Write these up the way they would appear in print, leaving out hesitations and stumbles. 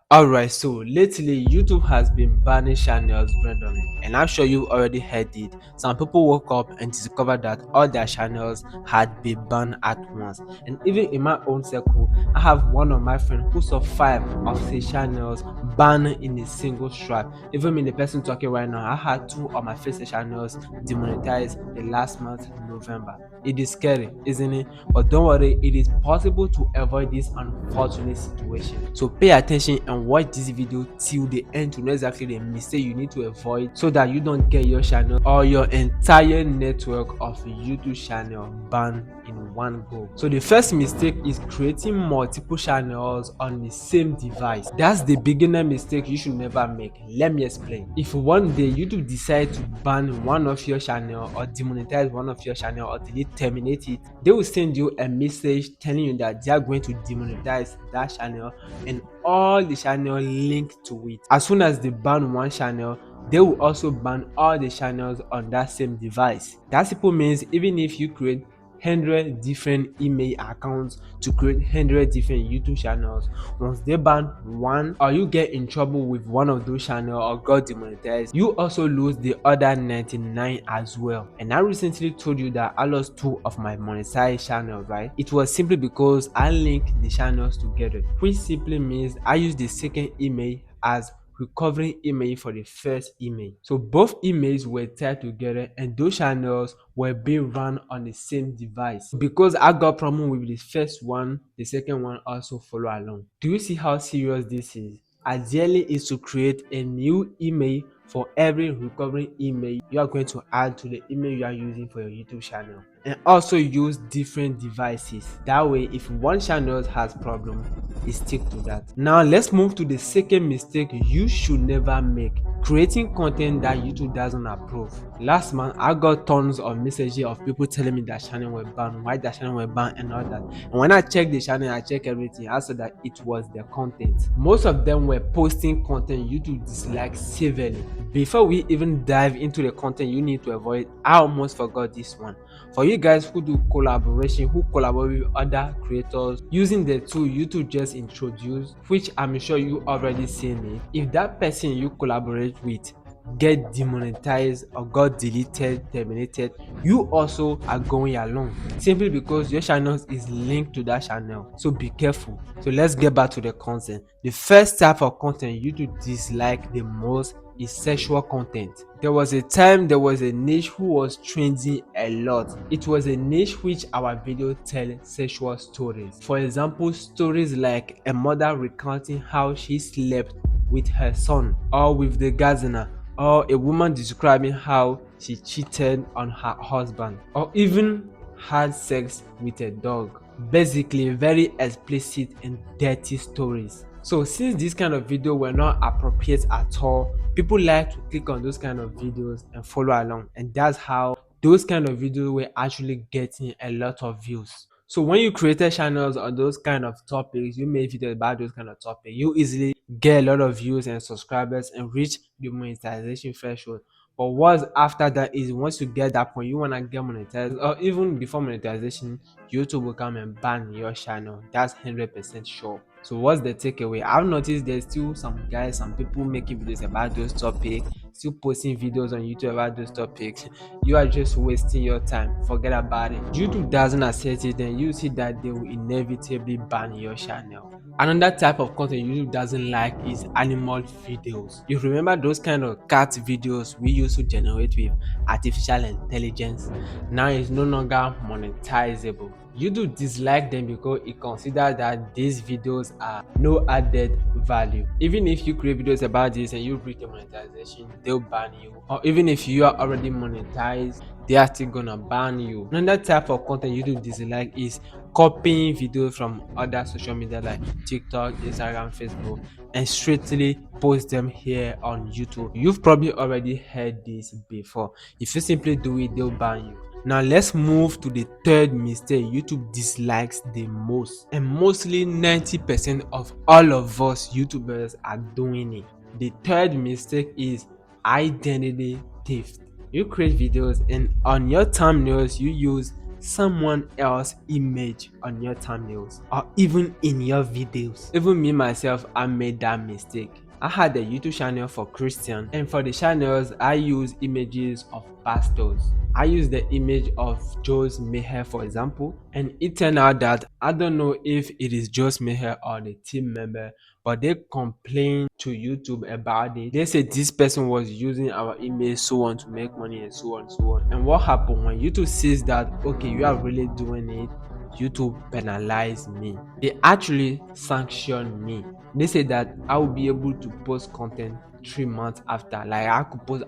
Alright, so lately YouTube has been banning channels randomly, and I'm sure you already heard it. Some people woke up and discovered that all their channels had been banned at once. And even in my own circle, I have one of my friends who saw 5 of his channels banned in a single strike. Even me, the person talking right now, I had 2 of my favorite channels demonetized the last month, November. It is scary, isn't it? But don't worry, it is possible to avoid this unfortunate situation. So pay attention and watch this video till the end to know exactly the mistake you need to avoid so that you don't get your channel or your entire network of YouTube channel banned in one go. So the first mistake is creating multiple channels on the same device. That's the beginner mistake you should never make. Let me explain. If one day YouTube decide to ban one of your channel or demonetize one of your channel or terminate it, they will send you a message telling you that they are going to demonetize that channel and all the channel linked to it. As soon as they ban one channel, they will also ban all the channels on that same device. That simple means even if you create 100 different email accounts to create 100 different YouTube channels, once they ban one or you get in trouble with one of those channels or got demonetized, you also lose the other 99 as well. And I recently told you that I lost 2 of my monetized channels, right? It was simply because I linked the channels together, which simply means I used the second email as recovering email for the first email. So both emails were tied together and those channels were being run on the same device. Because I got problem with the first one, the second one also follow along. Do you see how serious this is? Ideally is to create a new email for every recovering email you are going to add to the email you are using for your YouTube channel, and also use different devices. That way if one channel has problem, it stick to that. Now let's move to the second mistake you should never make: creating content that YouTube doesn't approve. Last month I got tons of messages of people telling me that channel were banned, why their channel were banned and all that. And when I checked the channel, I checked everything, I saw that it was their content. Most of them were posting content YouTube disliked severely. Before we even dive into the content you need to avoid, I almost forgot this one. For you guys who do collaboration, who collaborate with other creators using the tool YouTube just introduced, which I'm sure you already seen it, if that person you collaborate with get demonetized or got deleted, terminated, you also are going along simply because your channel is linked to that channel. So be careful. So let's get back to the content. The first type of content YouTube dislike the most is sexual content. There was a time there was a niche who was trending a lot. It was a niche which our video tell sexual stories. For example, stories like a mother recounting how she slept with her son or with the gardener, or a woman describing how she cheated on her husband or even had sex with a dog. Basically very explicit and dirty stories. So since this kind of video were not appropriate at all, people like to click on those kind of videos and follow along, and that's how those kind of videos were actually getting a lot of views. So when you created channels on those kind of topics, you made videos about those kind of topics, you easily get a lot of views and subscribers and reach the monetization threshold. But what's after that is once you get that point, you wanna get monetized, or even before monetization, YouTube will come and ban your channel. That's 100% sure. So what's the takeaway? I've noticed there's still some guys, some people making videos about those topics, still posting videos on YouTube about those topics. You are just wasting your time. Forget about it. YouTube doesn't accept it, then you see that they will inevitably ban your channel. Another type of content YouTube doesn't like is animal videos. You remember those kind of cat videos we used to generate with artificial intelligence? Now it's no longer monetizable. YouTube dislike them because it considers that these videos are no added value. Even if you create videos about this and you reach the monetization, they'll ban you. Or even if you are already monetized, they are still gonna ban you. Another type of content YouTube dislike is copying videos from other social media like TikTok, Instagram, Facebook, and straightly post them here on YouTube. You've probably already heard this before. If you simply do it, they'll ban you. Now let's move to the third mistake YouTube dislikes the most, and mostly 90% of all of us YouTubers are doing it. The third mistake is identity theft. You create videos and on your thumbnails you use someone else's image on your thumbnails or even in your videos. Even me myself, I made that mistake. I had a YouTube channel for Christian, and for the channels I use images of pastors. I use the image of Joe's Meher for example, and it turned out that I don't know if it is Joe's Meher or the team member, but they complained to YouTube about it. They said this person was using our image so on to make money and so on and so on. And what happened when YouTube sees that okay, you are really doing it, YouTube penalized me. They actually sanctioned me. They said that I will be able to post content 3 months after. Like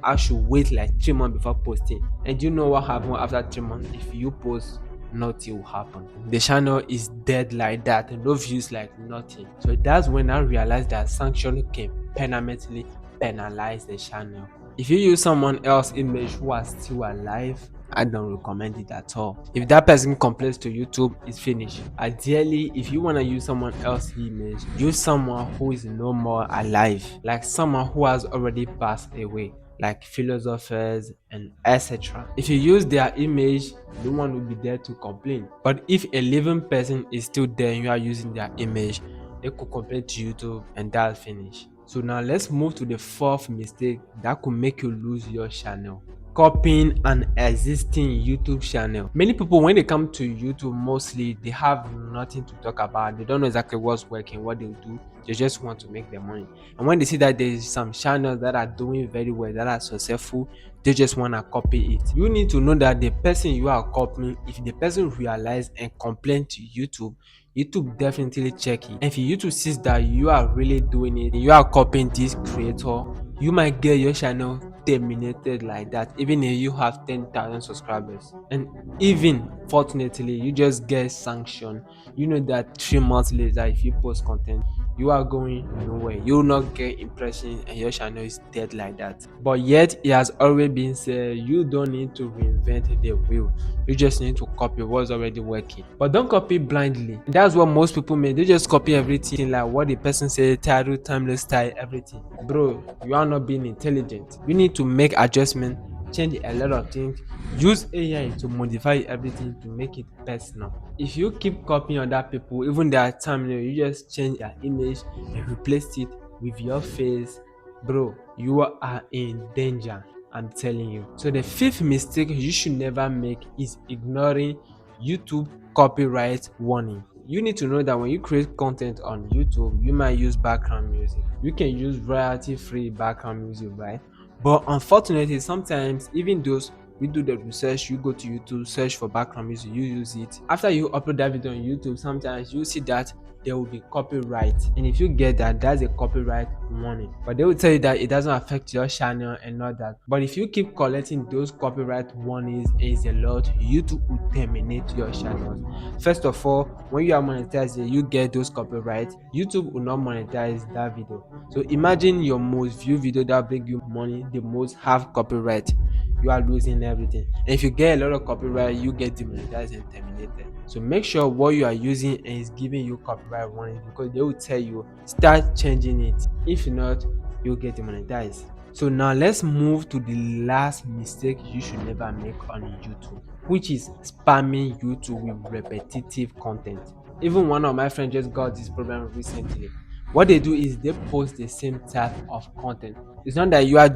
I should wait like 3 months before posting. And do you know what happened after 3 months? If you post, nothing will happen. The channel is dead like that, no views, like nothing. So that's when I realized that sanction can permanently penalize the channel. If you use someone else's image who are still alive, I don't recommend it at all. If that person complains to YouTube, it's finished. Ideally, if you want to use someone else's image, use someone who is no more alive, like someone who has already passed away, like philosophers and etc. If you use their image, no one will be there to complain. But if a living person is still there and you are using their image, they could complain to YouTube and that's finished. So now let's move to the fourth mistake that could make you lose your channel. Copying an existing YouTube channel. Many people, when they come to YouTube, mostly they have nothing to talk about. They don't know exactly what's working, what they'll do. They just want to make their money. And when they see that there's some channels that are doing very well, that are successful, they just want to copy it. You need to know that the person you are copying, if the person realize and complain to YouTube, YouTube definitely check it. And if YouTube sees that you are really doing it, you are copying this creator, you might get your channel terminated like that, even if you have 10,000 subscribers. And even fortunately, you just get sanctioned. You know that 3 months later, if you post content, you are going nowhere. You will not get impressions and your channel is dead like that. But yet, it has already been said you don't need to reinvent the wheel. You just need to copy what's already working. But don't copy blindly. That's what most people make. They just copy everything, like what the person said, title, timeless style, everything. Bro, you are not being intelligent. You need to make adjustments, change a lot of things, use AI to modify everything to make it personal. If you keep copying other people, even their thumbnail, you just change their image and replace it with your face, bro, you are in danger. I'm telling you. So the fifth mistake you should never make is ignoring YouTube copyright warning. You need to know that when you create content on YouTube, you might use background music. You can use royalty free background music, right? But unfortunately, sometimes even those we do the research, you go to YouTube, search for background music, you use it. After you upload that video on YouTube, sometimes you see that there will be copyright, and if you get that, that's a copyright warning. But they will tell you that it doesn't affect your channel and all that. But if you keep collecting those copyright warnings, is a lot, YouTube will terminate your channels. First of all, when you are monetized, you get those copyrights, YouTube will not monetize that video. So imagine your most viewed video that bring you money the most have copyright, you are losing everything. And if you get a lot of copyright, you get demonetized and terminated. So make sure what you are using is giving you copyright warning, because they will tell you start changing it. If not, you'll get demonetized. So now let's move to the last mistake you should never make on YouTube, which is spamming YouTube with repetitive content. Even one of my friends just got this problem recently. What they do is they post the same type of content. It's not that you are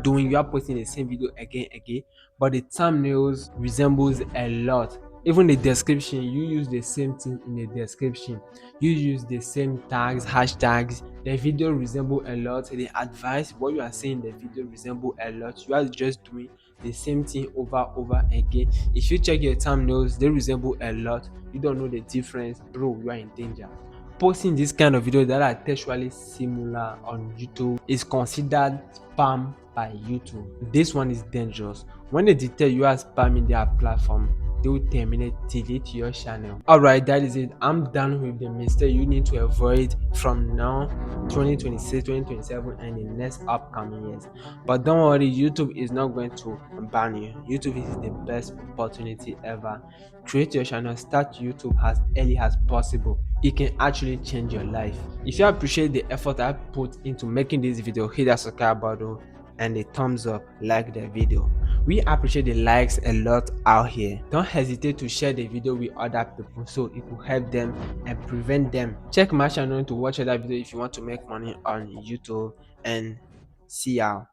posting the same video again, but the thumbnails resembles a lot. Even the description, you use the same thing in the description. You use the same tags, hashtags. The video resemble a lot. The advice, what you are saying, the video resemble a lot. You are just doing the same thing over again. If you check your thumbnails, they resemble a lot. You don't know the difference, bro, you are in danger. Posting this kind of video that are textually similar on YouTube is considered spam by YouTube. This one is dangerous. When they detect you are spamming their platform, they will terminate, delete your channel. Alright, that is it. I'm done with the mistake you need to avoid from now, 2026, 2027, and the next upcoming years. But don't worry, YouTube is not going to ban you. YouTube is the best opportunity ever. Create your channel, start YouTube as early as possible. It can actually change your life. If you appreciate the effort I put into making this video, hit that subscribe button and a thumbs up, like the video. We appreciate the likes a lot out here. Don't hesitate to share the video with other people so it will help them and prevent them. Check my channel to watch other video if you want to make money on YouTube, and see ya.